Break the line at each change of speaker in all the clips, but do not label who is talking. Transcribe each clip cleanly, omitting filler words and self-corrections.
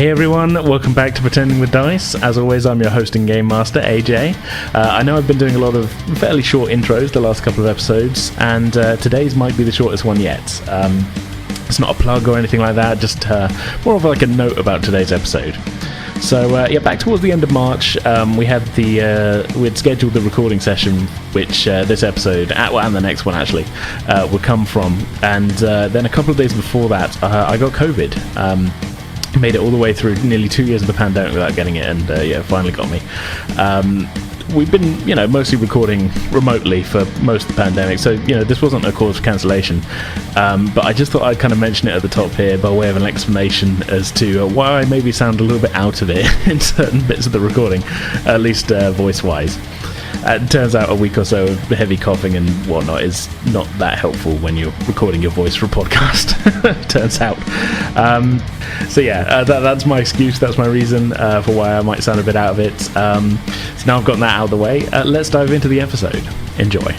Hey everyone, welcome back to Pretending with Dice. As always, I'm your host and game master, AJ. I know I've been doing a lot of fairly short intros the last couple of episodes, and today's might be the shortest one yet. It's not a plug or anything like that, just more of like a note about today's episode. So back towards the end of March, we'd scheduled the recording session, which this episode, and the next one actually, would come from. And then a couple of days before that, I got COVID. Made it all the way through nearly 2 years of the pandemic without getting it, and finally got me. We've been, mostly recording remotely for most of the pandemic, so, this wasn't a cause for cancellation. But I just thought I'd kind of mention it at the top here by way of an explanation as to why I maybe sound a little bit out of it in certain bits of the recording, at least voice-wise. It turns out a week or so of heavy coughing and whatnot is not that helpful when you're recording your voice for a podcast, turns out. That's my excuse, that's my reason for why I might sound a bit out of it. So now I've gotten that out of the way, let's dive into the episode. Enjoy.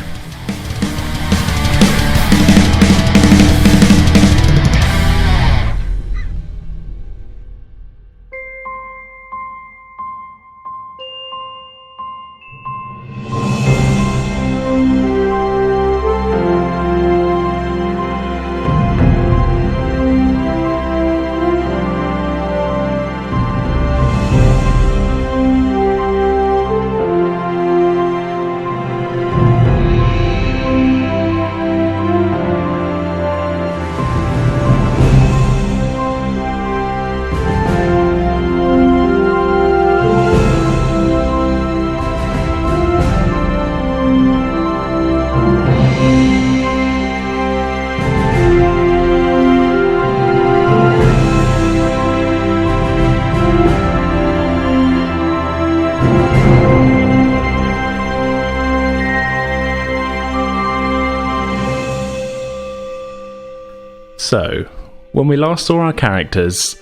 So, when we last saw our characters,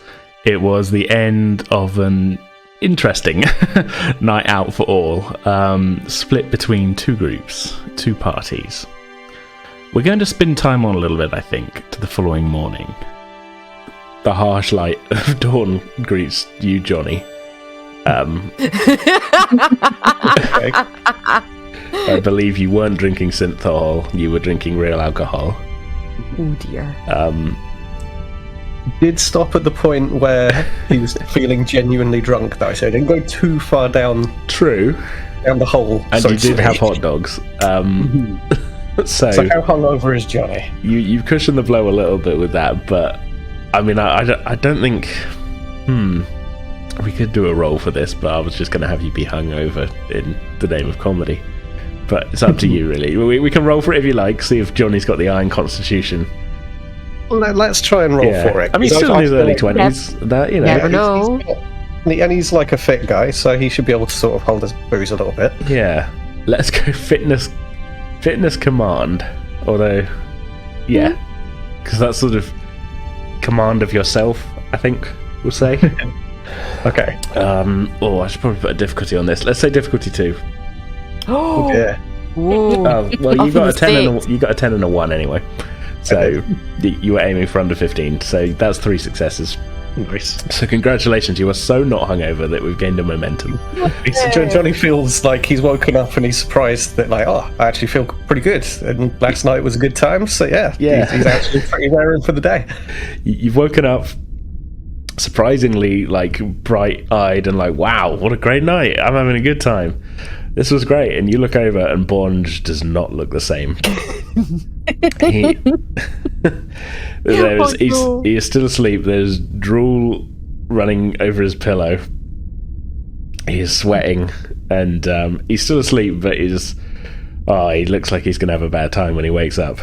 it was the end of an interesting night out for all, split between two groups, two parties. We're going to spin time on a little bit, I think, to the following morning. The harsh light of dawn greets you, Jonny. I believe you weren't drinking synthol, you were drinking real alcohol.
Oh dear.
Did stop at the point where he was feeling genuinely drunk, though, so he didn't go too far down.
True.
Down the hole.
And you did have hot dogs. So
how hungover is Jonny?
You cushioned the blow a little bit with that, but I mean, I don't think. We could do a roll for this, but I was just going to have you be hungover in the name of comedy. But it's up to you, really. We can roll for it if you like, see if Johnny's got the iron constitution.
Let's try and roll for it.
I mean, still in his early 20s. That,
Never know.
And he's like a fit guy, so he should be able to sort of hold his booze a little bit.
Yeah. Let's go fitness command. Although, yeah. Because that's sort of command of yourself, I think we'll say.
Okay.
I should probably put a difficulty on this. Let's say difficulty 2.
Oh yeah.
Well, you got a 10 and you got a 10 and a 1 anyway. So you were aiming for under 15. So that's 3 successes.
Nice.
So congratulations, you are so not hungover that we've gained a momentum.
Jonny feels like he's woken up and he's surprised that I actually feel pretty good. And last night was a good time. So yeah. He's actually pretty raring for the day.
You've woken up surprisingly bright-eyed and wow, what a great night. I'm having a good time. This was great. And you look over and Bonge does not look the same. He is still asleep. There's drool running over his pillow. He is sweating and he's still asleep, but he looks like he's going to have a bad time when he wakes up.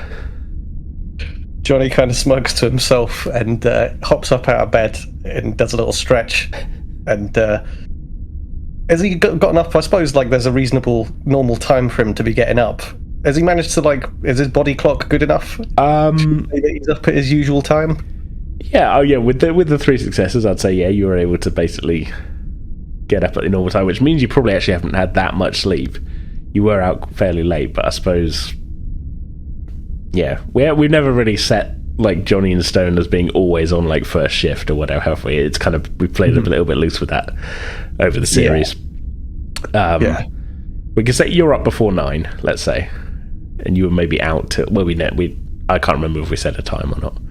Jonny kind of smugs to himself and hops up out of bed and does a little stretch. And has he gotten up? I suppose there's a reasonable normal time for him to be getting up. Has he managed to is his body clock good enough? He's up at his usual time.
Yeah. Oh yeah. With the 3 successes, I'd say you were able to basically get up at the normal time, which means you probably actually haven't had that much sleep. You were out fairly late, but I suppose. Yeah, we've never really set like Jonny and Stone as being always on like first shift or whatever. Have we? It's kind of we played a little bit loose with that over the series. We can say you're up before 9, let's say, and you were maybe out till I can't remember if we set a time or not.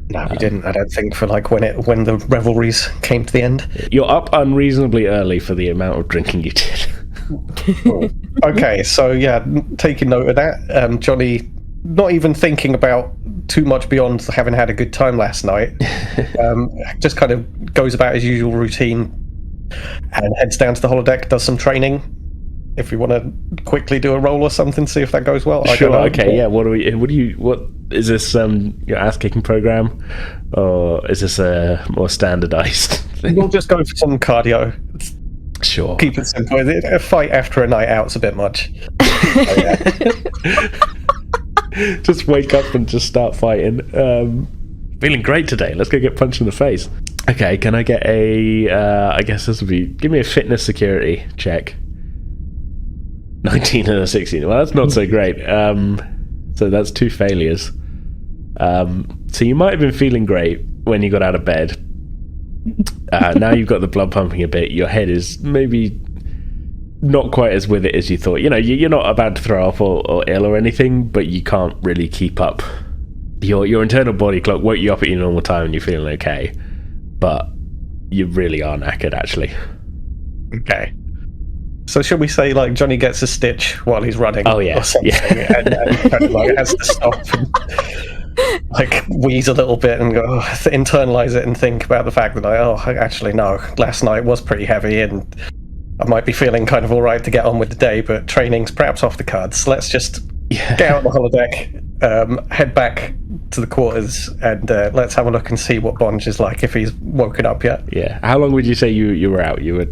No, we didn't. I don't think for like when the revelries came to the end.
You're up unreasonably early for the amount of drinking you did.
Cool. Okay, so yeah, taking note of that. Jonny, not even thinking about too much beyond having had a good time last night, just kind of goes about his usual routine and heads down to the holodeck, does some training. If we want to quickly do a roll or something, see if that goes well.
Sure. Okay. Yeah. What is this? Your ass kicking program, or is this a more standardized thing?
We'll just go for some cardio.
Sure.
Keep it simple. A fight after a night out's a bit much.
Just wake up and just start fighting. Feeling great today. Let's go get punched in the face. Okay. Can I get I guess this would be. Give me a fitness security check. 19 and a 16. Well, that's not so great. So that's 2 failures. So you might have been feeling great when you got out of bed. Now you've got the blood pumping a bit. Your head is maybe not quite as with it as you thought. You know, you're not about to throw up or ill or anything, but you can't really keep up. Your internal body clock woke you up at your normal time and you're feeling okay. But you really are knackered, actually.
Okay. So should we say like Jonny gets a stitch while he's running?
Oh yeah,
or something, and kind of like has to stop and like wheeze a little bit and go internalize it and think about the fact that actually no, last night was pretty heavy and I might be feeling kind of all right to get on with the day, but training's perhaps off the cards. Let's just get out the holodeck, head back to the quarters, and let's have a look and see what Bonge is like if he's woken up yet.
Yeah. How long would you say you were out? You were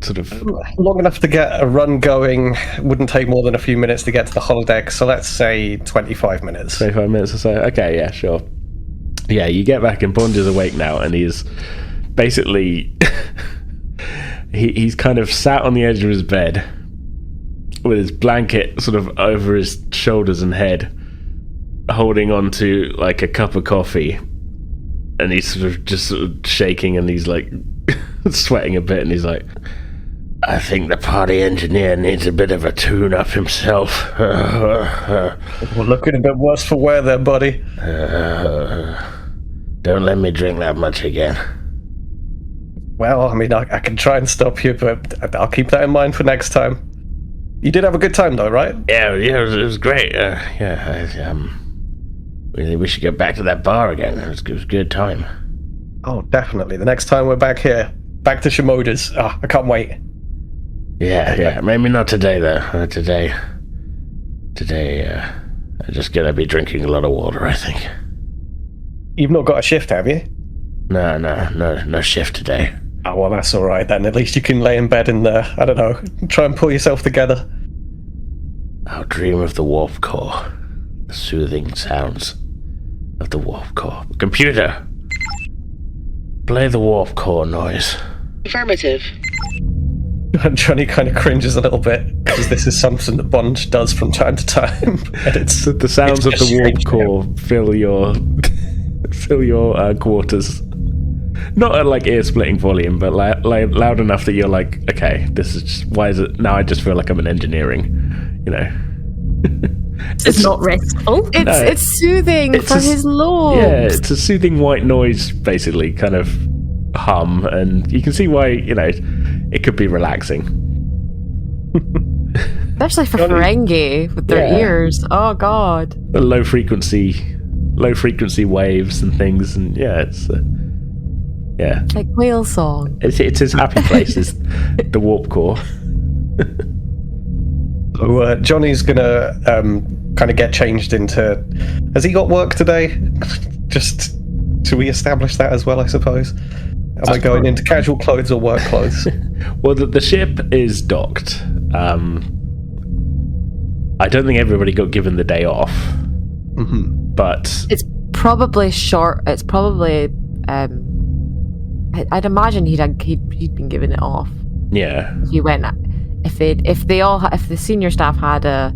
sort of
long enough to get a run going. Wouldn't take more than a few minutes to get to the holodeck, so let's say 25 minutes.
25 minutes or so. Okay, yeah, sure. Yeah, you get back and Bonge is awake now, and he's basically he's kind of sat on the edge of his bed with his blanket sort of over his shoulders and head, holding on to like a cup of coffee, and he's sort of shaking, and he's like sweating a bit, and he's like, I think the party engineer needs a bit of a tune-up himself.
We're looking a bit worse for wear there, buddy.
Don't let me drink that much again.
Well, I mean, I can try and stop you, but I'll keep that in mind for next time. You did have a good time, though, right?
Yeah, it was great. We should get back to that bar again. It was a good time.
Oh, definitely. The next time we're back here, back to Shimoda's. I can't wait.
Yeah. Maybe not today, though. Today, I'm just gonna be drinking a lot of water, I think.
You've not got a shift, have you?
No shift today.
Oh, well, that's all right then. At least you can lay in bed and, I don't know, try and pull yourself together.
I'll dream of the warp core. The soothing sounds of the warp core. Computer, play the warp core noise.
Affirmative.
And Jonny kind of cringes a little bit, because this is something that Bonge does from time to time. And it's
the sounds of the warp core fill your quarters. Not at like ear-splitting volume, but loud enough that you're like, okay, this is just, why is it now? I just feel like I'm in engineering, you know.
It's not restful. It's soothing for his lord.
Yeah, it's a soothing white noise, basically, kind of hum, and you can see why, you know, it could be relaxing.
Especially for Ferengi with their ears. Oh god.
The low frequency waves and things, and it's
like whale song.
It's his happy place, is the warp core.
So Jonny's gonna kind of get changed into. Has he got work today? Just to re-establish that as well, I suppose. Am I going into casual clothes or work clothes?
Well, the ship is docked. I don't think everybody got given the day off.
Mm-hmm.
But
it's probably short. It's probably. I'd imagine he'd been given it off.
Yeah.
He went. If the senior staff had a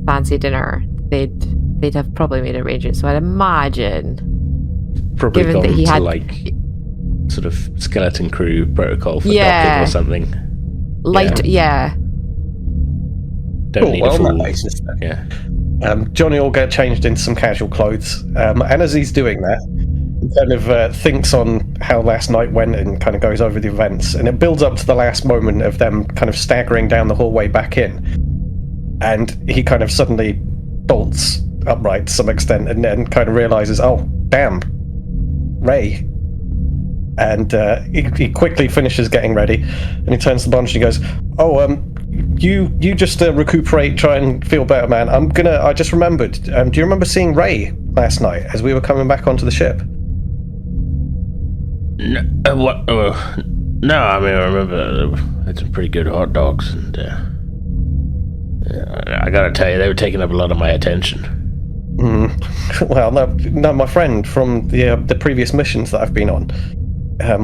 fancy dinner, they'd have probably made arrangements. So I'd imagine
probably gone to like sort of skeleton crew protocol for docking or something. Don't need a full basis then.
Yeah. Jonny will get changed into some casual clothes, and as he's doing that, he kind of thinks on how last night went and kind of goes over the events, and it builds up to the last moment of them kind of staggering down the hallway back in, and he kind of suddenly bolts upright to some extent, and then kind of realizes, oh damn, Ray. And he quickly finishes getting ready, and he turns to Bonge and he goes, oh, you just recuperate, try and feel better, man. I just remembered, do you remember seeing Ray last night as we were coming back onto the ship?
No, what? No, I mean, I remember I had some pretty good hot dogs, and I gotta tell you, they were taking up a lot of my attention.
Well, no, my friend from the previous missions that I've been on,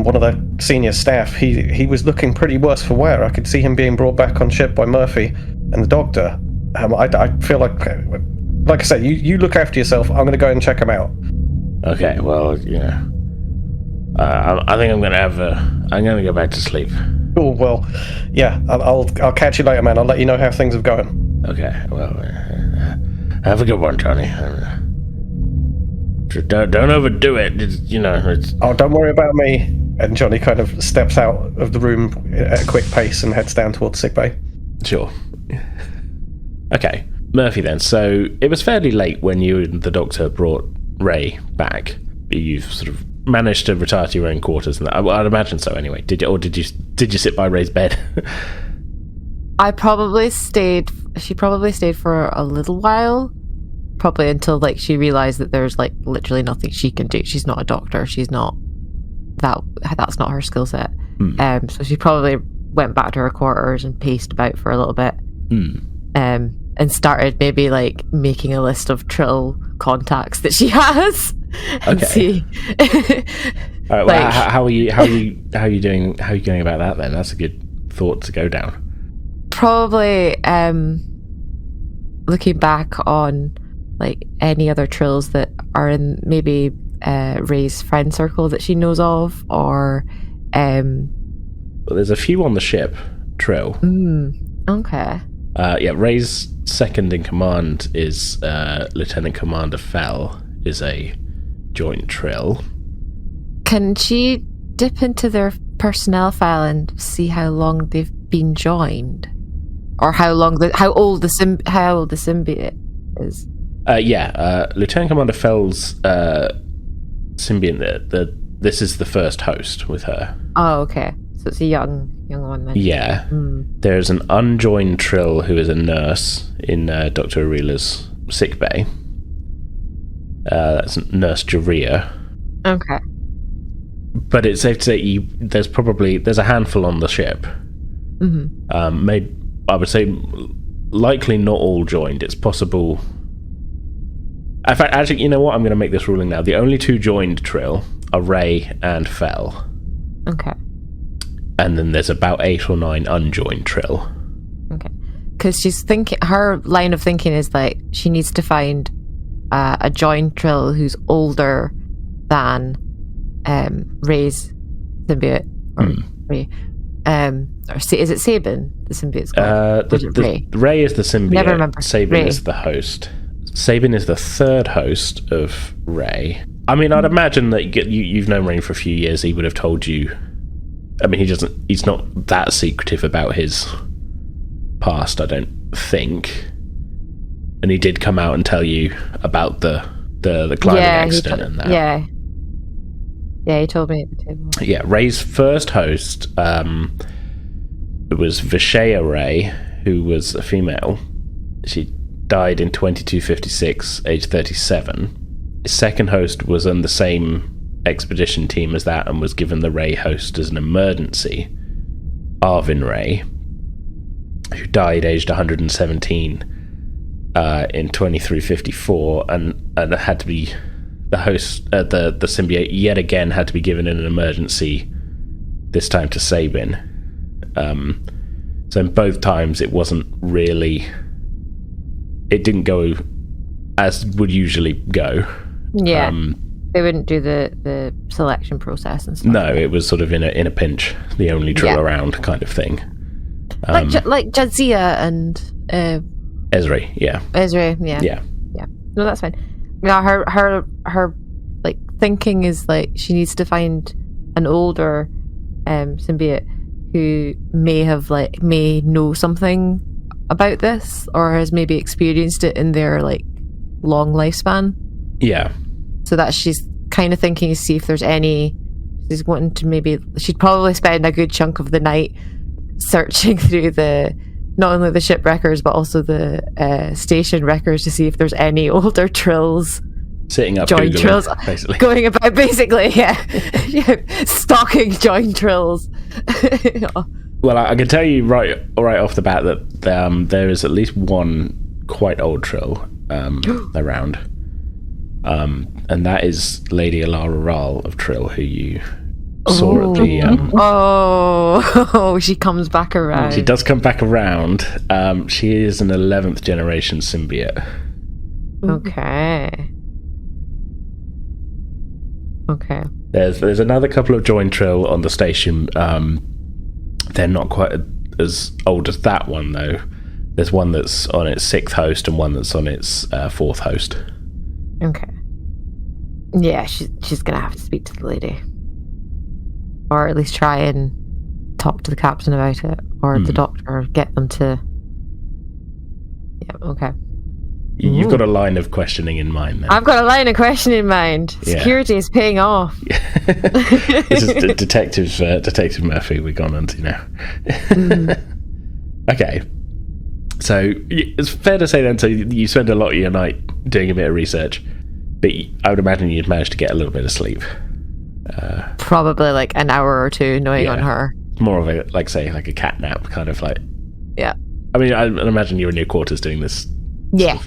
one of the senior staff, he was looking pretty worse for wear. I could see him being brought back on ship by Murphy and the doctor. I feel like I said, you look after yourself. I'm going to go and check him out.
Okay, well, yeah. I think I'm gonna go back to sleep.
Cool. Well, yeah. I'll catch you later, man. I'll let you know how things have gone.
Okay. Well, have a good one, Jonny. Don't overdo it.
Oh, don't worry about me. And Jonny kind of steps out of the room at a quick pace and heads down towards sickbay.
Sure. Okay, Murphy then. So it was fairly late when you and the doctor brought Ray back. You've sort of managed to retire to your own quarters, and I'd imagine so. Anyway, did you sit by Ray's bed?
I probably stayed. She probably stayed for a little while, probably until like she realized that there's like literally nothing she can do. She's not a doctor. She's not that. That's not her skill set. So she probably went back to her quarters and paced about for a little bit. And started maybe like making a list of Trill contacts that she has. And see.
All right. Well, how are you doing? How are you going about that then? That's a good thought to go down.
Probably looking back on like any other Trills that are in maybe Ray's friend circle that she knows of, or
well, there's a few on the ship, Trill.
Okay.
Ray's second in command is Lieutenant Commander Fell, is a joint Trill.
Can she dip into their personnel file and see how long they've been joined, or how old the symbiote is?
Lieutenant Commander Fell's symbiont. This is the first host with her.
Oh, okay. So it's a young one then.
Yeah. There's an unjoined Trill who is a nurse in Dr. Ireela's sickbay. That's Nurse Jaria.
Okay.
But it's safe to say there's a handful on the ship. I would say likely not all joined. It's possible. In fact, actually, you know what? I'm going to make this ruling now. The only two joined Trill are Ray and Fell.
Okay.
And then there's about 8 or 9 unjoined Trill.
Okay. Because she's thinking, her line of thinking is like she needs to find a joined Trill who's older than Ray's symbiote. Or Ray. Is it Sabin, the symbiote's
Ray is the symbiote.
Never remember.
Sabin is the host. Sabin is the third host of Ray. I mean, I'd imagine that you've known Ray for a few years. He would have told you. I mean, he's not that secretive about his past, I don't think. And he did come out and tell you about the climbing accident and that.
Yeah. Yeah, he told me at the table.
Yeah, Ray's first host was Vishaya Ray, who was a female. She died in 2256, age 37. His second host was on the same expedition team as that and was given the Ray host as an emergency. Arvin Ray, who died aged 117 in 2354 and had to be the host, the symbiote yet again had to be given in an emergency, this time to Sabin. So in both times it didn't go as would usually go.
Yeah. They wouldn't do the selection process and stuff.
No, it was sort of in a pinch, the only Trill around kind of thing.
Like Jadzia and
Ezri, yeah.
Ezri, yeah.
Yeah.
Yeah. No, that's fine. Yeah, her like thinking is like she needs to find an older symbiote who may know something about this, or has maybe experienced it in their like long lifespan.
Yeah.
So that she's kind of thinking to see if there's any. She's wanting to she'd probably spend a good chunk of the night searching through not only the ship records but also the station records to see if there's any older Trills.
Sitting up
joint
Googling,
Trills
basically.
Going about basically, yeah. Stalking joint Trills.
Well, I can tell you right off the bat that there is at least one quite old Trill around. And that is Lady Ireela Ral of Trill, who you saw at the...
she comes back around.
She does come back around. She is an 11th generation symbiote.
Okay.
There's another couple of joined Trill on the station. They're not quite as old as that one, though. There's one that's on its 6th host and one that's on its 4th host.
Okay. Yeah, she's gonna have to speak to the lady, or at least try and talk to the captain about it, or the doctor, get them to. Yeah. Okay.
You've got a line of questioning in mind, then.
I've got a line of questioning in mind. Security is paying off.
This is Detective Murphy we've gone on to now. Okay. So it's fair to say then, so you spend a lot of your night doing a bit of research, but I would imagine you'd manage to get a little bit of sleep.
Probably like an hour or two, knowing on her.
More of a, like, say, like a cat nap, kind of like.
Yeah.
I mean, I imagine you're in your quarters doing this.
Yeah.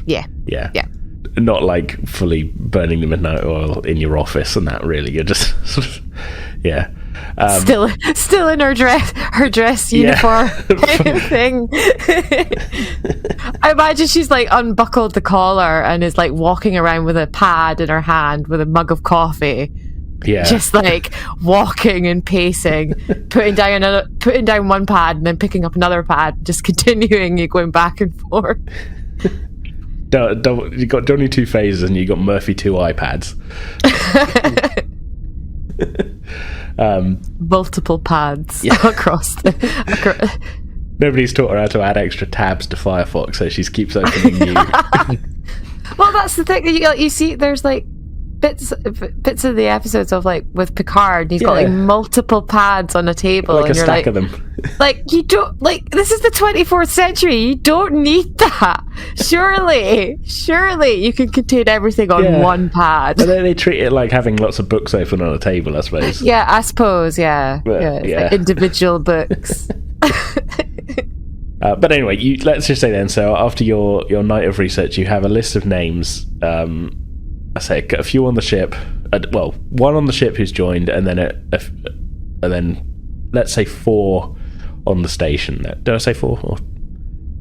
Not like fully burning the midnight oil in your office and that, really. You're just sort of,
still in her dress uniform kind of thing. I imagine she's like unbuckled the collar and is like walking around with a pad in her hand with a mug of coffee.
Yeah.
Just like walking and pacing, putting down one pad and then picking up another pad, just continuing going back and forth.
You got Jonny 2 phases and you got Murphy 2 iPads.
Multiple pads across the.
Nobody's taught her how to add extra tabs to Firefox, so she keeps opening new.
Well, that's the thing. You see, there's like bits of the episodes of like with Picard, and he's got like multiple pads on a table,
like
and
a
you're
stack
like,
of them.
Like, you don't, like, this is the 24th century. You don't need that. Surely you can contain everything on one pad.
But they treat it like having lots of books open on a table, I suppose.
Yeah, I suppose. Yeah,
but,
like individual books.
But anyway, let's just say then. So after your night of research, you have a list of names. I say a few on the ship. One on the ship who's joined, and then let's say 4 on the station. Did I say 4? Or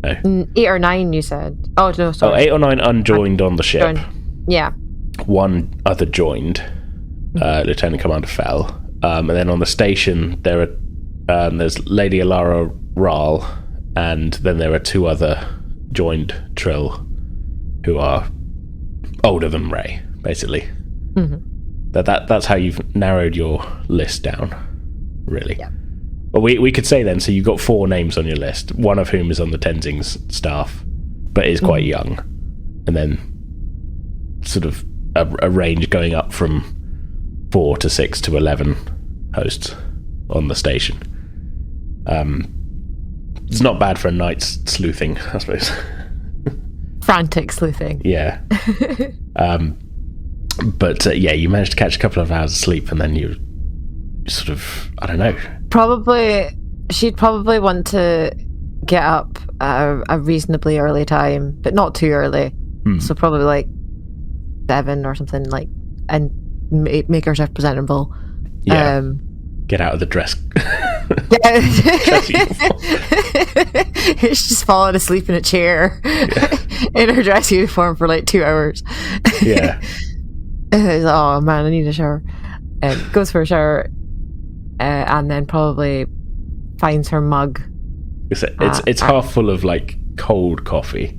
no?
8 or 9, you said. Oh no, sorry.
8 or 9 unjoined on the ship.
Yeah.
1 other joined. Lieutenant Commander Fell. And then on the station there's Lady Ireela Ral, and then there are 2 other joined Trill who are older than Ray, basically. That's how you've narrowed your list down, really.
Yeah.
Well, we could say then, so you've got 4 names on your list, one of whom is on the Tenzing's staff, but is quite young, and then sort of a range going up from 4 to 6 to 11 hosts on the station. It's not bad for a night's sleuthing, I suppose.
Frantic sleuthing.
Yeah. But you managed to catch a couple of hours of sleep, and then you sort of, I don't know.
She'd probably want to get up at a reasonably early time, but not too early. So probably like 7 or something, like, and make herself presentable.
Yeah. Get out of the dress.
She's just fallen asleep in a chair in her dress uniform for like 2 hours.
Yeah.
He's like, oh man, I need a shower. Goes for a shower, and then probably finds her mug.
It's half full of like cold coffee.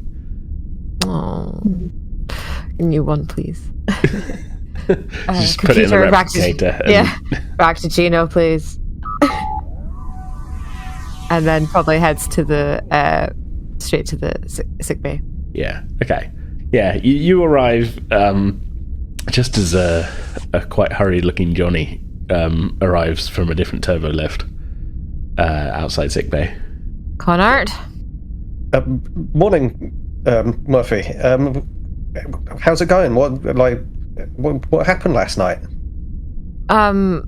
Oh, a new one, please.
Just put it in the replicator.
Back to Gino, please. And then probably heads to the straight to the sick bay.
Yeah. Okay. Yeah. You arrive just as a quite hurried-looking Jonny arrives from a different turbo lift outside sick bay.
Conart.
Morning, Murphy. How's it going? What happened last night?
I'm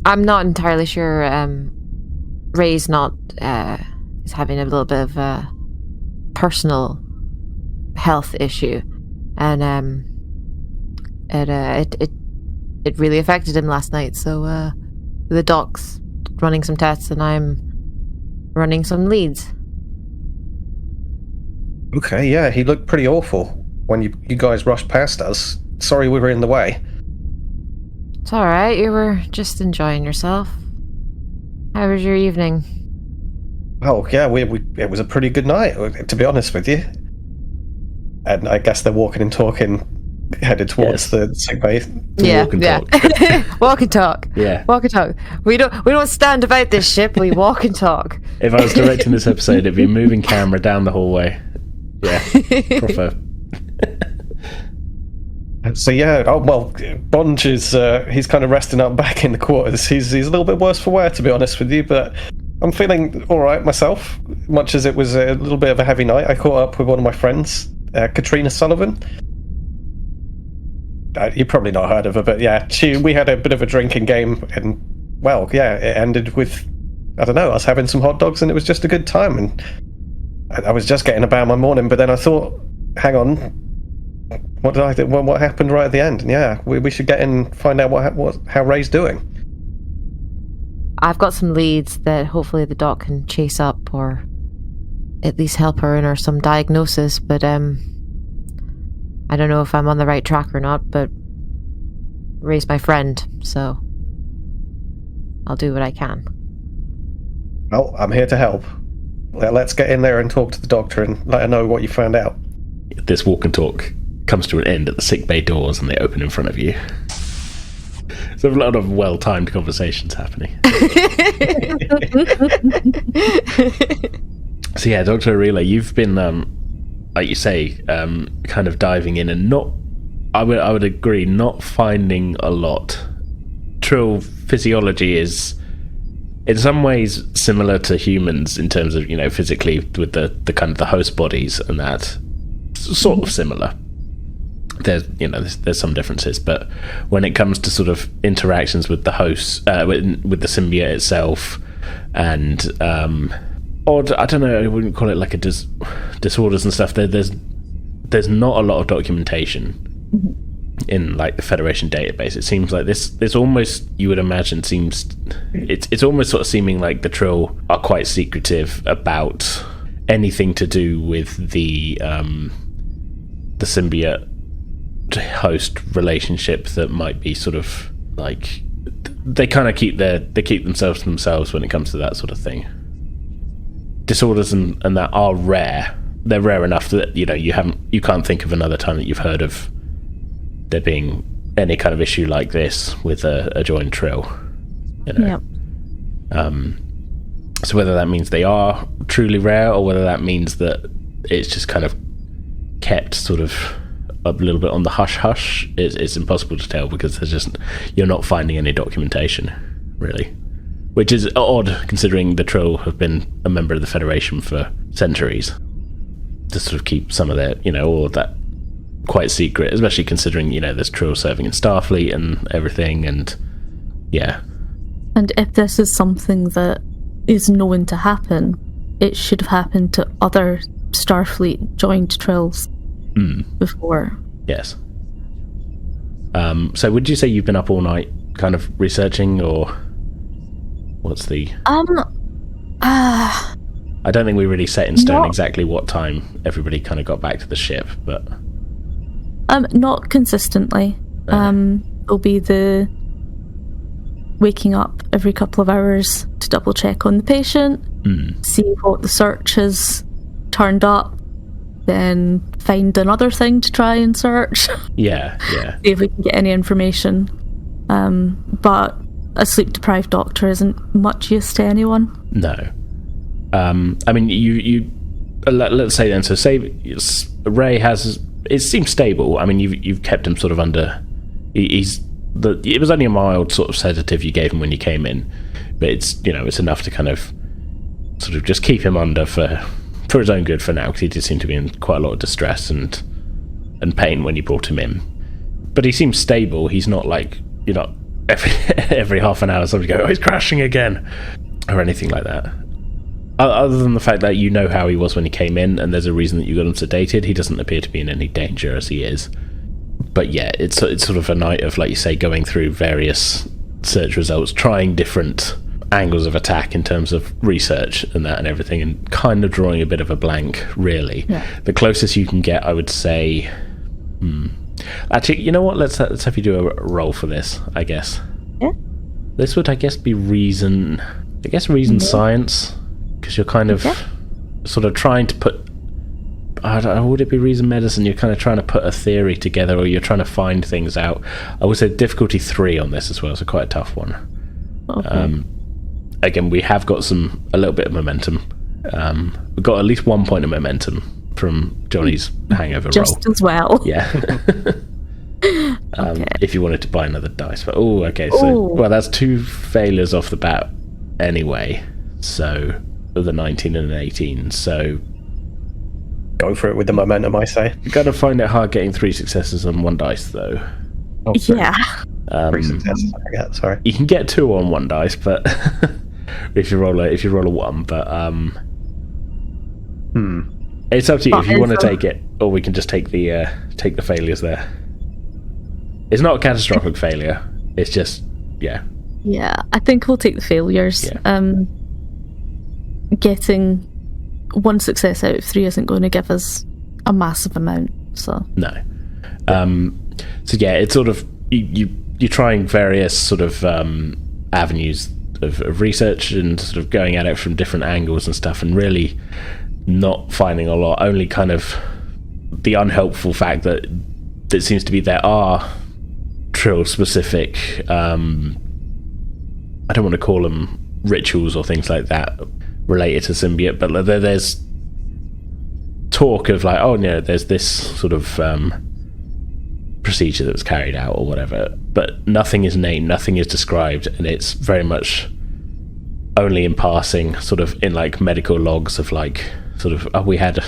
not entirely sure. Ray's not. He's having a little bit of a personal health issue, and it really affected him last night. So the doc's running some tests, and I'm running some leads.
Okay, yeah, he looked pretty awful when you guys rushed past us. Sorry we were in the way.
It's alright, you were just enjoying yourself. How was your evening?
Oh, yeah, it was a pretty good night, to be honest with you. And I guess they're walking and talking, headed towards the sick bay.
Walk and talk. Walk and talk.
Yeah.
Walk and talk. We don't stand about this ship, we walk and talk.
If I was directing this episode, it'd be a moving camera down the hallway. Yeah, proper.
So yeah, Bonge is he's kind of resting up back in the quarters. He's a little bit worse for wear, to be honest with you, but I'm feeling all right myself. Much as it was a little bit of a heavy night, I caught up with one of my friends, Katrina Sullivan. You've probably not heard of her, but yeah, we had a bit of a drinking game, and well, yeah, it ended with, I don't know, us having some hot dogs, and it was just a good time. And I was just getting about my morning, but then I thought, hang on, what did I do? What happened right at the end? And yeah, we should get in and find out how Ray's doing.
I've got some leads that hopefully the doc can chase up, or at least help her in her some diagnosis, but I don't know if I'm on the right track or not, but Ray's my friend, so I'll do what I can.
Well, I'm here to help. Let's get in there and talk to the doctor and let her know what you found out.
This walk and talk comes to an end at the sick bay doors, and they open in front of you. So a lot of well-timed conversations happening. So yeah, Dr. Ireela, you've been, like you say, kind of diving in and I would agree, not finding a lot. Trill physiology is in some ways similar to humans in terms of, physically with the kind of the host bodies and that. Sort of similar. There's some differences, but when it comes to sort of interactions with the host, with the symbiote itself, and odd, I don't know, I wouldn't call it like a disorders and stuff. There's not a lot of documentation in like the Federation database. It seems like this almost, you would imagine, it's almost sort of seeming like the Trill are quite secretive about anything to do with the symbiote host relationship that might be sort of like, they kind of keep themselves to themselves when it comes to that sort of thing. Disorders and that are rare. They're rare enough that you can't think of another time that you've heard of there being any kind of issue like this with a joined Trill.
Yep.
So whether that means they are truly rare, or whether that means that it's just kind of kept sort of a little bit on the hush-hush, it's impossible to tell, because you're not finding any documentation, really. Which is odd, considering the Trill have been a member of the Federation for centuries. To sort of keep some of their, all of that quite secret, especially considering, there's Trill serving in Starfleet and everything, and yeah.
And if this is something that is known to happen, it should have happened to other Starfleet joined Trills before.
Yes. So would you say you've been up all night kind of researching, or what's the... I don't think we really set in stone exactly what time everybody kind of got back to the ship, but...
Not consistently. Will be the waking up every couple of hours to double check on the patient, see what the search has turned up, then find another thing to try and search.
Yeah.
See if we can get any information. But a sleep-deprived doctor isn't much use to anyone.
No. I mean, you let's say then. So, say Ray has. It seems stable. I mean, you've kept him sort of under. It was only a mild sort of sedative you gave him when you came in, but it's enough to kind of sort of just keep him under for his own good for now, because he did seem to be in quite a lot of distress and pain when you brought him in. But he seems stable. He's not like, every half an hour somebody go, oh, he's crashing again, or anything like that. Other than the fact that you know how he was when he came in, and there's a reason that you got him sedated, he doesn't appear to be in any danger as he is. But yeah, it's sort of a night of, like you say, going through various search results, trying different angles of attack in terms of research and that and everything, and kind of drawing a bit of a blank, really. Yeah. The closest you can get, I would say... Actually, you know what? Let's have you do a roll for this, I guess.
Yeah.
This would, I guess, be reason... science, because you're kind of sort of trying to put... I don't know, would it be reason medicine? You're kind of trying to put a theory together, or you're trying to find things out. I would say difficulty 3 on this as well, so quite a tough one. Okay. Again, we have got a little bit of momentum. We've got at least 1 point of momentum from Jonny's hangover roll.
Just as well.
Yeah. If you wanted to buy another dice. But well, that's 2 failures off the bat anyway. So, the 19 and an 18, so...
Go for it with the momentum, I say.
You're going to find it hard getting 3 successes on 1 dice, though.
Oh,
yeah.
3 successes, I forget, sorry.
You can get 2 on 1 dice, but if you roll a 1, but it's up to you if you want to take it, or we can just take the failures there. It's not a catastrophic failure. It's just Yeah, I think we'll take the failures. Yeah.
Getting 1 success out of 3 isn't going to give us a massive amount, so...
No. So yeah, it's sort of... You're trying various sort of avenues of research and sort of going at it from different angles and stuff, and really not finding a lot. Only kind of the unhelpful fact that it seems to be there are Trill specific... I don't want to call them rituals or things like that related to symbiote, but there's talk of like, oh no, there's this sort of procedure that was carried out or whatever, but nothing is named, nothing is described, and it's very much only in passing, sort of in like medical logs of like sort of, oh, we had a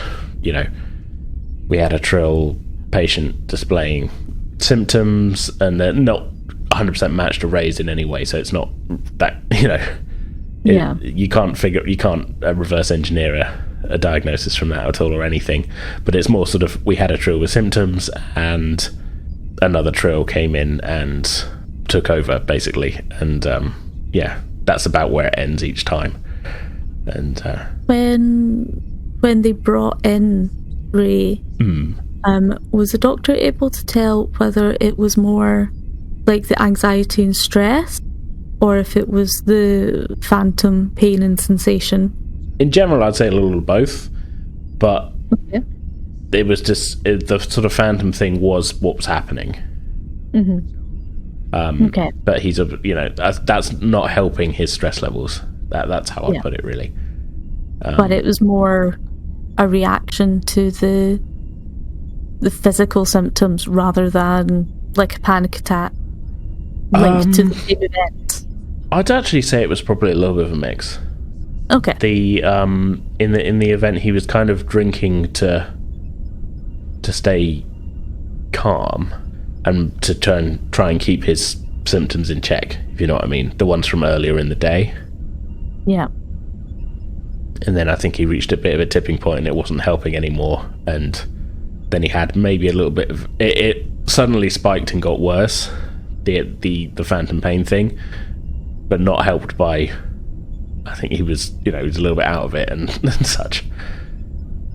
Trill patient displaying symptoms, and they're not 100% matched or raised in any way, so it's not that, you can't reverse engineer a diagnosis from that at all or anything, but it's more sort of, we had a Trill with symptoms and another Trill came in and took over basically, and that's about where it ends each time. And
when they brought in Ray, was the doctor able to tell whether it was more like the anxiety and stress, or if it was the phantom pain and sensation?
In general, I'd say a little of both, but it was just the sort of phantom thing was what was happening. But he's that's not helping his stress levels. That's how I put it, really.
But it was more a reaction to the physical symptoms rather than like a panic attack linked to the same event.
I'd actually say it was probably a little bit of a mix.
Okay.
The in the event, he was kind of drinking to stay calm and to try and keep his symptoms in check, if you know what I mean. The ones from earlier in the day.
Yeah.
And then I think he reached a bit of a tipping point and it wasn't helping anymore, and then he had maybe a little bit of it suddenly spiked and got worse, the phantom pain thing, but not helped by, I think he was a little bit out of it and such,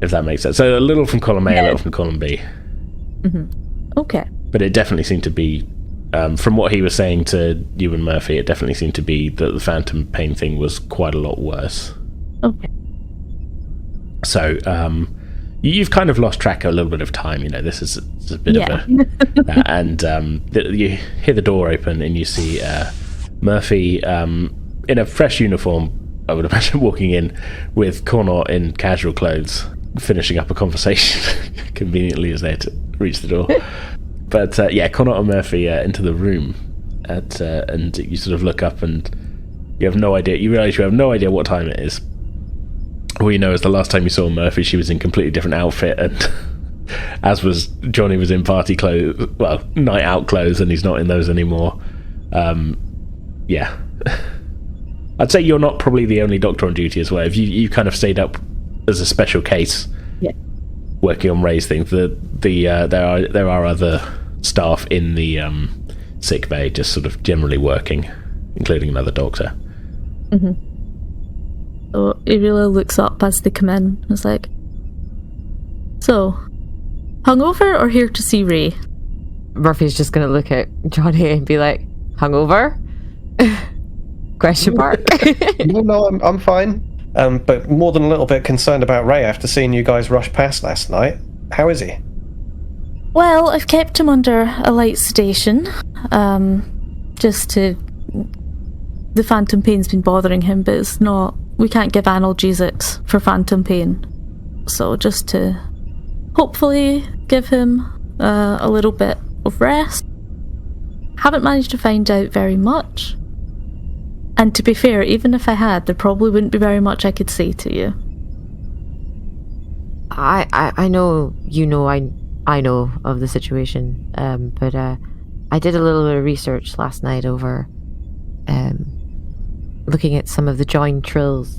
if that makes sense. So a little from column A, a little from column B.
Okay.
But it definitely seemed to be, from what he was saying to you and Murphy, it definitely seemed to be that the phantom pain thing was quite a lot worse.
Okay.
So, you've kind of lost track of a little bit of time. This is a bit of a... and you hear the door open and you see Murphy in a fresh uniform, I would imagine, walking in with Cornor in casual clothes, finishing up a conversation conveniently as they had to reach the door. But Cornor and Murphy into the room, and you sort of look up and you have no idea. You realise you have no idea what time it is. All you know is the last time you saw Murphy, she was in a completely different outfit, and as was Jonny, was in party clothes, well, night out clothes, and he's not in those anymore. I'd say you're not probably the only doctor on duty as well. If you kind of stayed up as a special case, working on Ray's thing. There are other staff in the sick bay, just sort of generally working, including another doctor.
Mm-hmm. So Ireela looks up as they come in and is like, "So, hungover or here to see Ray?"
Murphy's just going to look at Jonny and be like, "Hungover?" Question mark.
No, I'm fine. But more than a little bit concerned about Ray after seeing you guys rush past last night. How is he?
Well, I've kept him under a light sedation, just to... The phantom pain's been bothering him, but it's not... We can't give analgesics for phantom pain. So just to hopefully give him a little bit of rest. Haven't managed to find out very much. And to be fair, even if I had, there probably wouldn't be very much I could say to you.
I know I know of the situation, but I did a little bit of research last night over looking at some of the joined trills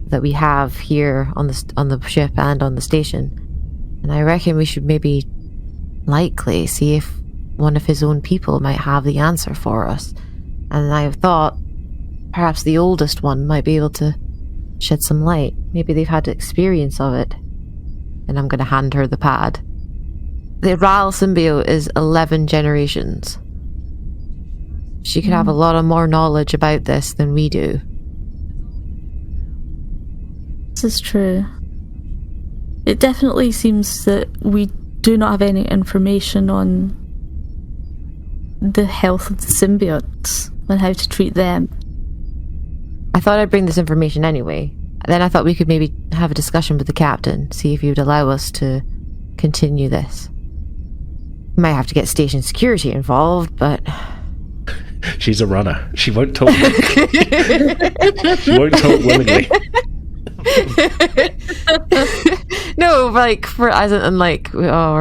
that we have here on the ship and on the station, and I reckon we should maybe likely see if one of his own people might have the answer for us. And I have thought perhaps the oldest one might be able to shed some light. Maybe they've had experience of it. And I'm going to hand her the pad. The Ireela symbiote is 11 generations. She could have a lot of more knowledge about this than we do.
This is true. It definitely seems that we do not have any information on the health of the symbiotes and how to treat them.
I thought I'd bring this information anyway. Then I thought we could maybe have a discussion with the captain, see if he would allow us to continue this. We might have to get station security involved, but...
She's a runner. She won't talk. She won't talk willingly.
No, we're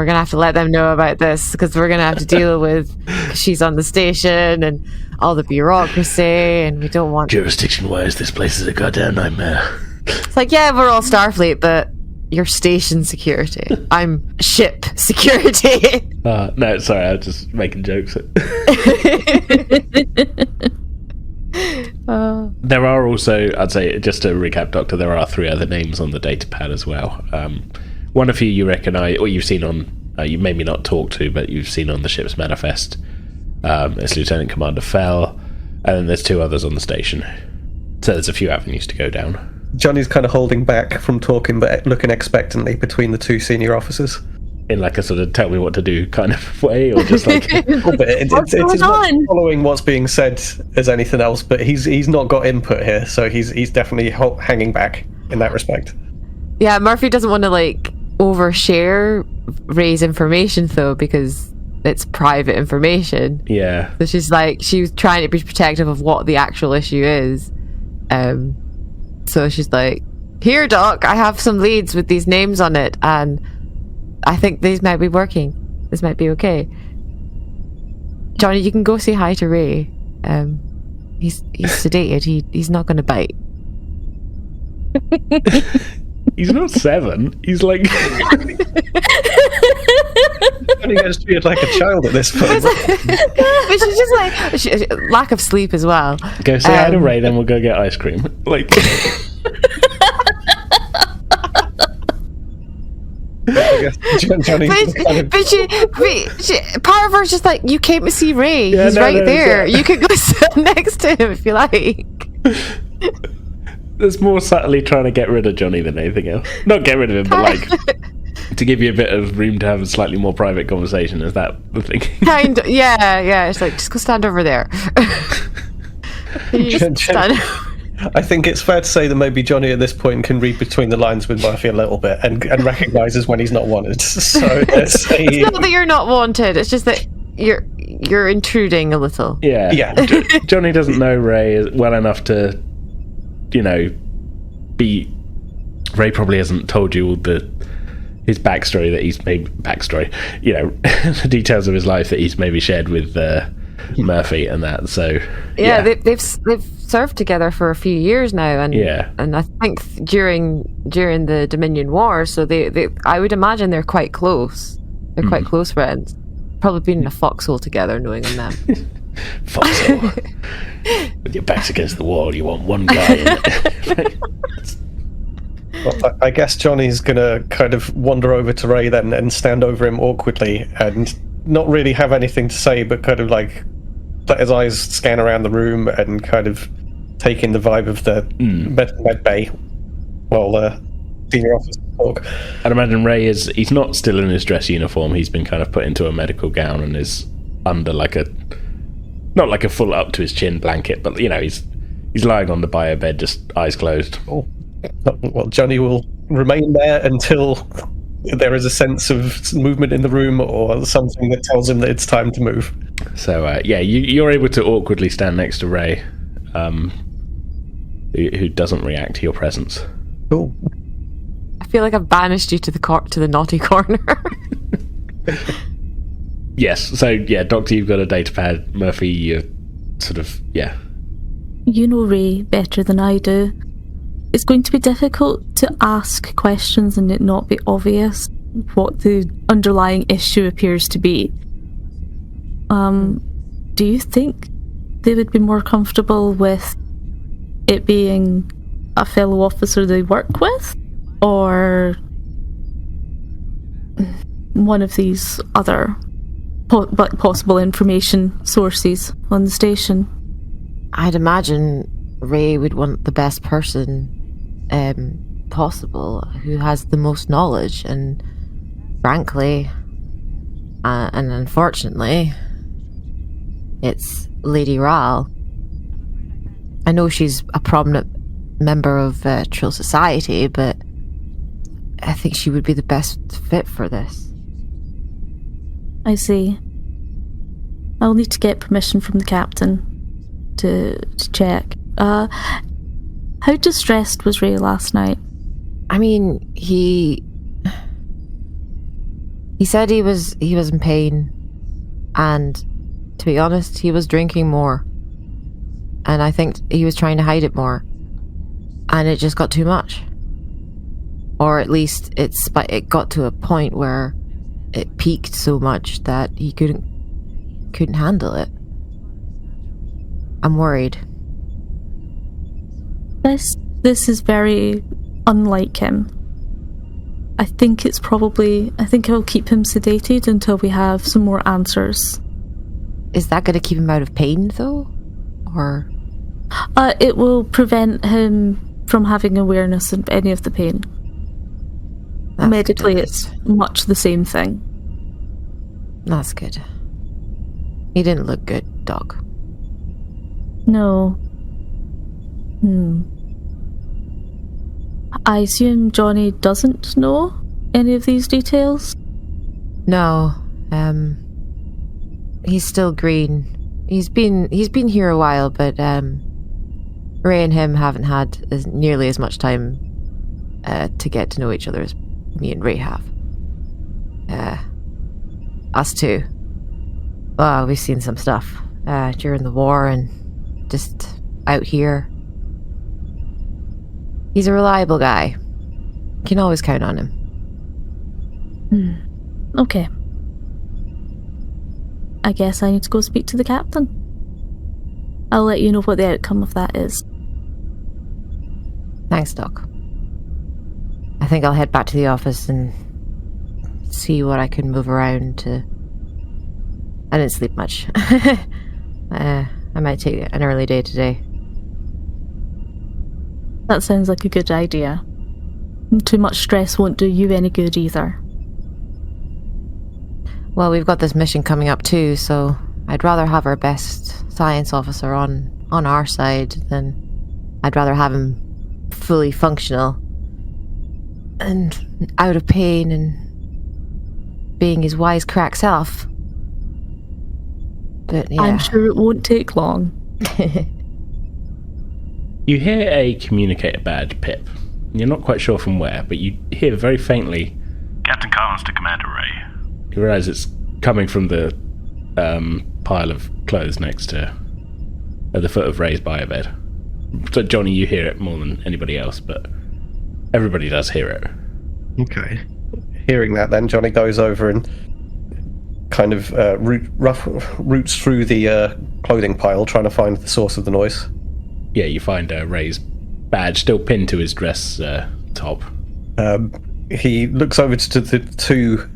gonna have to let them know about this because we're gonna have to deal with she's on the station and all the bureaucracy, and we don't want
jurisdiction-wise, this place is a goddamn nightmare.
It's like, yeah, we're all Starfleet, but you're station security. I'm ship security.
No, sorry, I was just making jokes. There are also, I'd say, just to recap, Doctor, there are 3 other names on the data pad as well. One of you recognise, or you've seen on, you maybe not talked to, but you've seen on the ship's manifest. It's Lieutenant Commander Fell, and then there's 2 others on the station. So there's a few avenues to go down.
Jonny's kind of holding back from talking, but looking expectantly between the 2 senior officers.
In like a sort of tell me what to do kind of way, or just like
it's as much following what's being said as anything else, but he's not got input here, so he's definitely hanging back in that respect.
Yeah, Murphy doesn't want to overshare Ray's information though, because it's private information.
Yeah.
So she was trying to be protective of what the actual issue is. So she's like, "Here, Doc, I have some leads with these names on it, and I think these might be working. This might be okay. Jonny, you can go say hi to Ray. He's sedated. He's not going to bite."
He's not 7. He's like...
Jonny gets treated like a child at this point.
But she's just lack of sleep as well.
Go say hi to Ray, then we'll go get ice cream.
Johnny
part of her's just like, you came to see Ray. He's right there. You could go sit next to him if you like.
There's more subtly trying to get rid of Jonny than anything else. Not get rid of him, but like to give you a bit of room to have a slightly more private conversation. Is that the thing?
Kind of, yeah. It's like, just go stand over there.
I think it's fair to say that maybe Jonny at this point can read between the lines with Murphy a little bit and recognises when he's not wanted. So
it's not that you're not wanted, it's just that you're intruding a little.
Yeah. Jonny doesn't know Ray well enough to, be... Ray probably hasn't told you all his backstory that he's made... the details of his life that he's maybe shared with Murphy and that, so...
Yeah, they've served together for a few years now, and I think during the Dominion War, so they I would imagine they're quite close. They're quite close friends. Probably been in a foxhole together, knowing them.
Foxhole. With your backs against the wall, you want one guy in it.
Well, I guess Johnny's gonna kind of wander over to Ray then and stand over him awkwardly and not really have anything to say, but kind of like let his eyes scan around the room and kind of take in the vibe of the med bay while senior officers talk.
I'd imagine Ray he's not still in his dress uniform. He's been kind of put into a medical gown and is under not like a full up to his chin blanket, but he's lying on the bio bed, just eyes closed.
Oh. Well, Jonny will remain there until there is a sense of movement in the room or something that tells him that it's time to move.
So, you're able to awkwardly stand next to Ray, who doesn't react to your presence.
Cool.
I feel like I've banished you to the naughty corner.
Yes, so, Doctor, you've got a data pad. Murphy, you're sort of,
You know Ray better than I do. It's going to be difficult to ask questions and it not be obvious what the underlying issue appears to be. Do you think they would be more comfortable with it being a fellow officer they work with, or one of these other possible information sources on the station?
I'd imagine Ray would want the best person possible, who has the most knowledge, and frankly, and unfortunately, it's Lady Ral. I know she's a prominent member of Trills society, but I think she would be the best fit for this.
I see. I'll need to get permission from the captain to check. How distressed was Ray last night?
I mean, he said he was in pain, and to be honest, he was drinking more, and I think he was trying to hide it more, and it just got too much, or at least it got to a point where it peaked so much that he couldn't handle it. I'm worried.
This is very unlike him. I think I'll keep him sedated until we have some more answers.
Is that going to keep him out of pain, though? Or?
It will prevent him from having awareness of any of the pain.
That's
Medically,
good.
It's much the same thing.
That's good. He didn't look good, Doc.
No. I assume Jonny doesn't know any of these details?
No. He's still green. He's been here a while, but Ray and him haven't had nearly as much time to get to know each other as me and Ray have. Us too. Well, we've seen some stuff during the war and just out here. He's a reliable guy. You can always count on him.
Okay. I guess I need to go speak to the captain. I'll let you know what the outcome of that is.
Thanks, Doc. I think I'll head back to the office and see what I can move around to. I didn't sleep much. I might take an early day today.
That sounds like a good idea. Too much stress won't do you any good either.
Well, we've got this mission coming up too, so I'd rather have our best science officer on our side than I'd rather have him fully functional and out of pain and being his wisecrack self. But yeah.
I'm sure it won't take long.
You hear a communicator badge pip. You're not quite sure from where, but you hear very faintly,
Captain Collins to Commander Ray.
You realise it's coming from the pile of clothes next to at the foot of Ray's bio bed. So Jonny, you hear it more than anybody else, but everybody does hear it.
Okay. Hearing that, then Jonny goes over and kind of roots through the clothing pile, trying to find the source of the noise.
Yeah, you find Ray's badge still pinned to his dress top.
He looks over to the two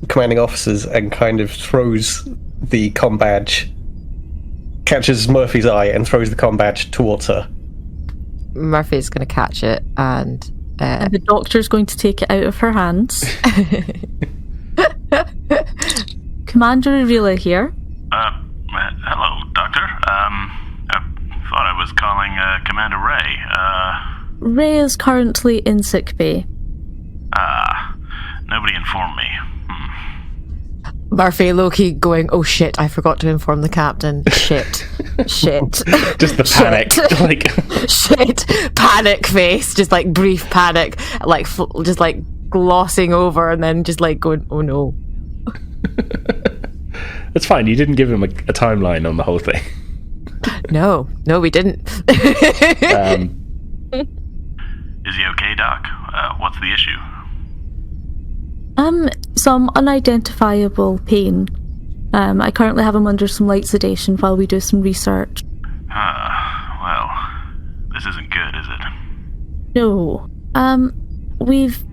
commanding officers and kind of throws the comm badge, catches Murphy's eye and throws the comm badge towards her.
Murphy's going to catch it and
the doctor's going to take it out of her hands. Commander Ireela here.
Hello, Doctor. I thought I was calling Commander Ray.
Ray is currently in sickbay.
Nobody informed me.
Murphy low-key going, oh shit, I forgot to inform the captain. Shit. Shit.
Just the panic. Like
shit. Panic face. Just like brief panic. Like just like glossing over and then just like going, oh no.
It's fine, you didn't give him a timeline on the whole thing.
No, we didn't.
Is he okay, Doc? What's the issue?
Some unidentifiable pain. I currently have him under some light sedation while we do some research.
Well, this isn't good, is it?
No. We've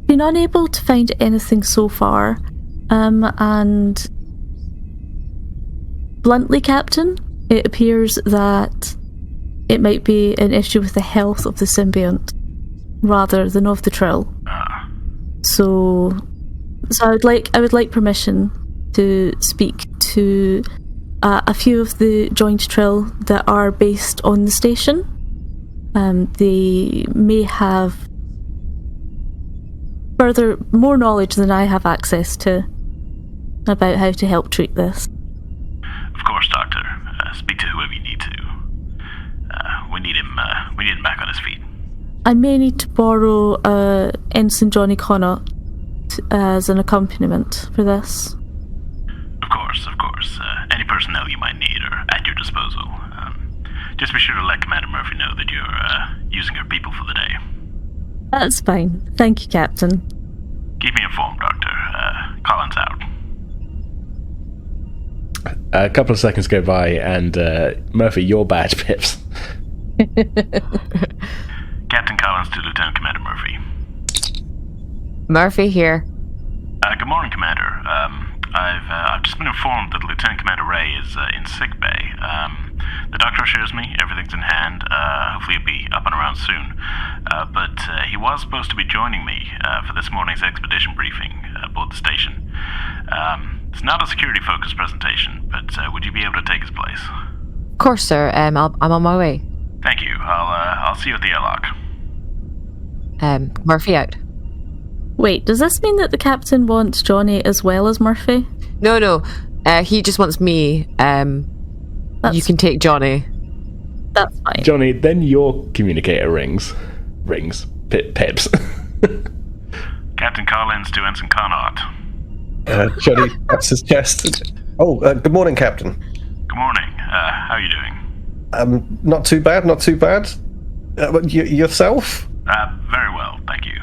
been unable to find anything so far. And bluntly, Captain, it appears that it might be an issue with the health of the symbiont rather than of the Trill. So I would like permission to speak to a few of the joint Trill that are based on the station. They may have more knowledge than I have access to about how to help treat this.
Of course, Doctor. Speak to whoever you need to. We need him back on his feet.
I may need to borrow Ensign Jonny Connaught as an accompaniment for this.
Of course. Any personnel you might need are at your disposal. Just be sure to let Commander Murphy know that you're using her people for the day.
That's fine. Thank you, Captain.
Keep me informed, Doctor. Collins out.
A couple of seconds go by and Murphy, your badge pips.
Captain Collins to Lieutenant Commander Murphy.
Murphy here.
Good morning, Commander. I've just been informed that Lieutenant Commander Ray is in sick bay. The doctor assures me everything's in hand. Hopefully he'll be up and around soon. But he was supposed to be joining me for this morning's expedition briefing aboard the station. It's not a security-focused presentation, but would you be able to take his place?
Of course, sir. I'm on my way.
Thank you. I'll see you at the airlock.
Murphy out.
Wait, does this mean that the captain wants Jonny as well as Murphy?
No. He just wants me. You can take Jonny.
That's fine.
Jonny, then your communicator pips.
Captain Collins to Ensign Connaught.
Jonny taps his chest. Good morning, Captain.
Good morning. How are you doing?
Not too bad. Yourself?
Very well, thank you.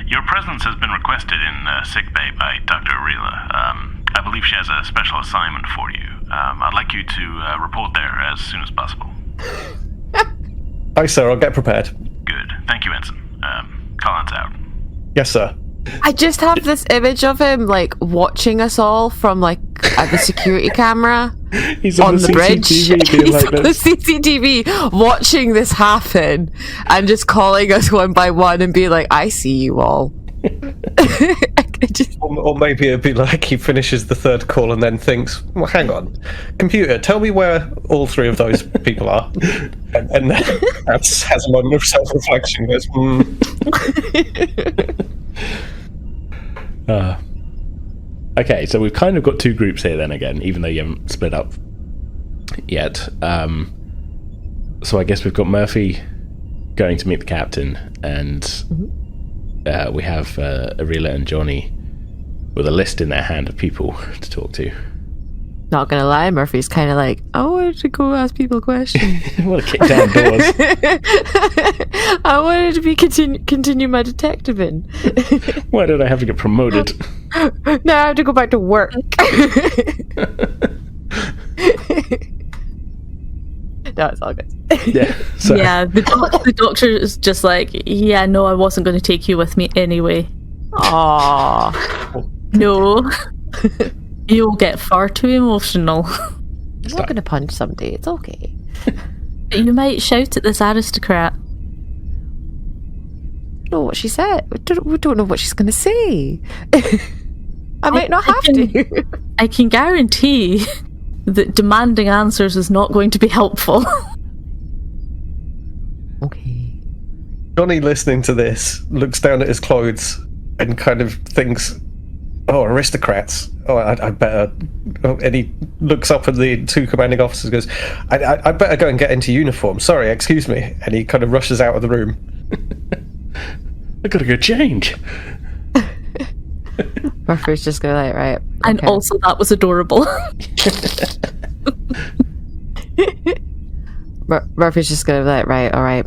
Your presence has been requested in sickbay by Dr. Ireela. I believe she has a special assignment for you. I'd like you to report there as soon as possible.
Aye, sir, I'll get prepared.
Good. Thank you, Ensign. Collins out.
Yes, sir.
I just have this image of him like watching us all from like at the security camera.
He's on the
bridge.
He's
on the CCTV watching this happen and just calling us one by one and being like, I see you all.
Or maybe it'd be like he finishes the third call and then thinks, well, hang on, computer, tell me where all three of those people are. And then has a moment of self-reflection. Goes,
Okay, so we've kind of got two groups here then again, even though you haven't split up yet. So I guess we've got Murphy going to meet the captain, and we have Ireela and Jonny with a list in their hand of people to talk to.
Not gonna lie, Murphy's kind of like, I wanted to go ask people questions.
I want to kick down doors.
I wanted to be continue my detectiving.
Why did I have to get promoted?
Now I have to go back to work. No, it's all good.
Yeah. So.
Yeah, the doctor is just like, yeah, no, I wasn't going to take you with me anyway.
Aww.
No. You'll get far too emotional.
I'm not going to punch somebody. It's okay.
You might shout at this aristocrat.
Know what she said. We don't know what she's going to say. I might not have to.
I can guarantee that demanding answers is not going to be helpful.
Okay.
Jonny, listening to this, looks down at his clothes and kind of thinks, oh, aristocrats. Oh, I better... Oh, and he looks up at the two commanding officers and goes, I better go and get into uniform. Sorry, excuse me. And he kind of rushes out of the room.
I gotta go change.
Murphy's just going like, right. Okay.
And also, that was adorable.
Murphy's just going to be like, right, all right.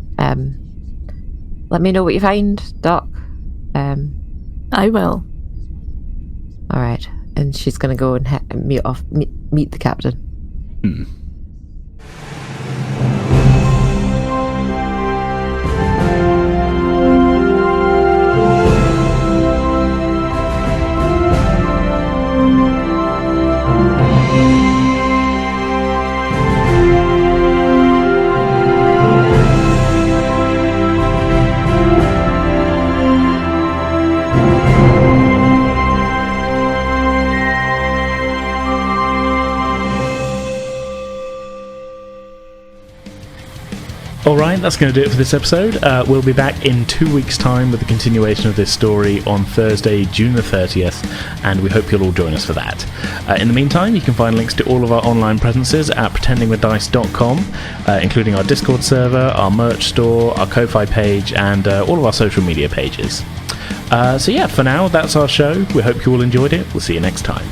Let me know what you find, Doc.
I will.
All right. And she's going to go and meet the captain.
Alright, that's going to do it for this episode. We'll be back in 2 weeks' time with the continuation of this story on Thursday, June the 30th, and we hope you'll all join us for that. In the meantime, you can find links to all of our online presences at pretendingwithdice.com, including our Discord server, our merch store, our Ko-Fi page, and all of our social media pages. So yeah, for now, that's our show. We hope you all enjoyed it. We'll see you next time.